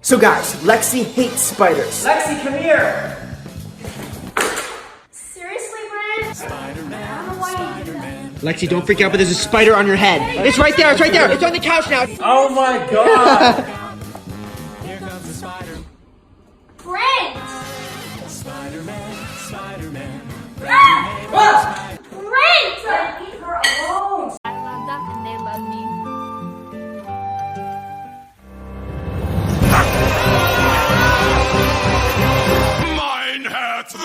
So guys, Lexi hates spiders. Lexi, come here! Seriously, Brent? Spider-Man, I don't know why you did that. Lexi, don't freak out, but there's a spider on your head. It's right there, it's right there. It's on the couch now. Oh my god! Here comes the spider. Brent! Spider-Man, Spider-Man. Ah! Brent! Leave her alone! I love them and they love me. Mein Herz.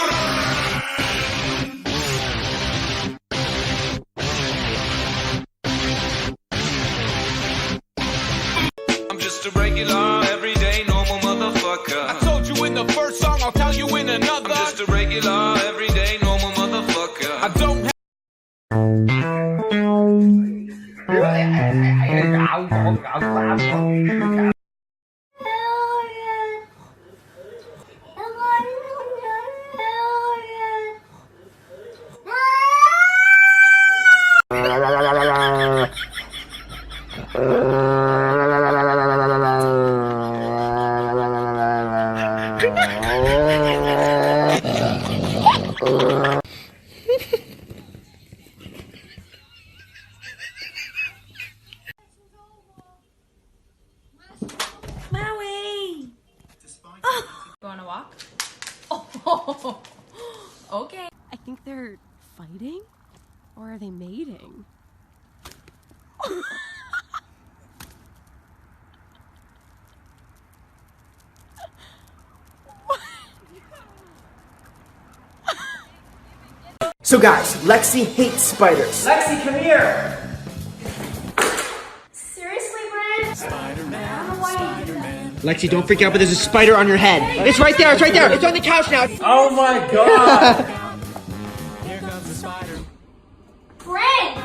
I'm just a regular, everyday, normal motherfucker. I told you in the first song, I'll tell you in another. I'm just a regular, everyday, normal motherfucker. I don't Maui! You wanna walk? Oh, okay. I think they're fighting? Or are they mating? So guys, Lexi hates spiders. Lexi, come here! Seriously, Brent? Spider-Man, I don't know why you did that. Lexi, don't freak out, but there's a spider on your head. It's right there, it's right there. It's on the couch now. Oh my god! Here comes the spider. Brent!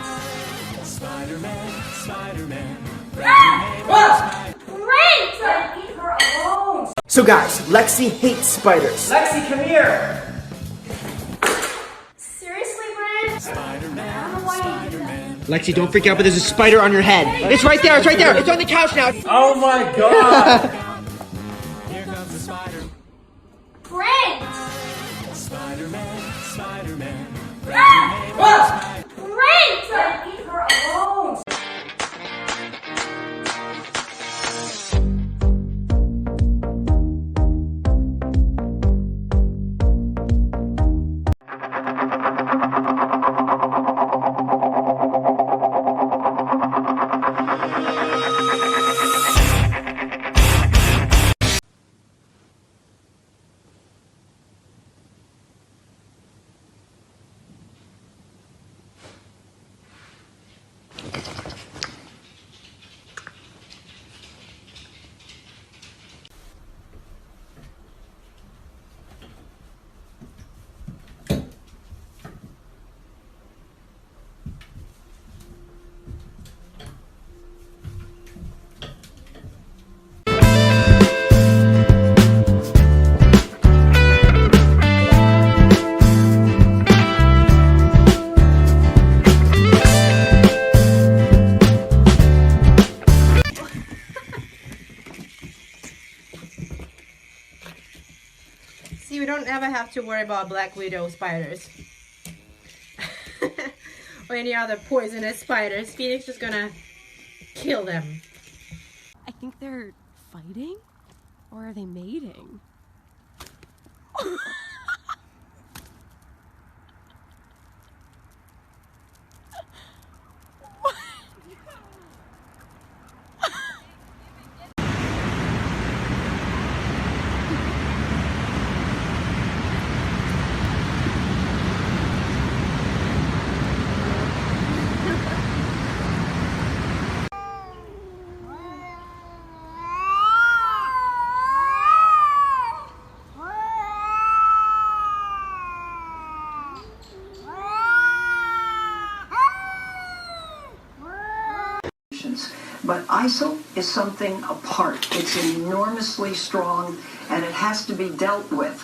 Spider-Man, Spider-Man. Ah! Brent! Leave her alone! So guys, Lexi hates spiders. Lexi, come here! Seriously, Brent? Spider-Man, I don't know why you did that. Spider-Man. Lexi, don't freak out, but there's a spider on your head. It's right there, it's right there. It's on the couch now. Oh my god! Here comes the spider. Brent! Spider-Man, Spider-Man. Ah! Brent! Leave her alone! See, we don't ever have to worry about black widow spiders. Or any other poisonous spiders. Phoenix is gonna kill them. I think they're fighting? Or are they mating? But ISIL is something apart. It's enormously strong, and it has to be dealt with.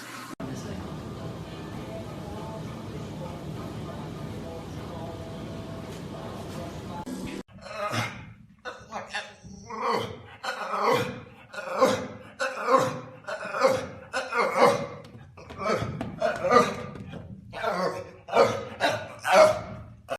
Ugh.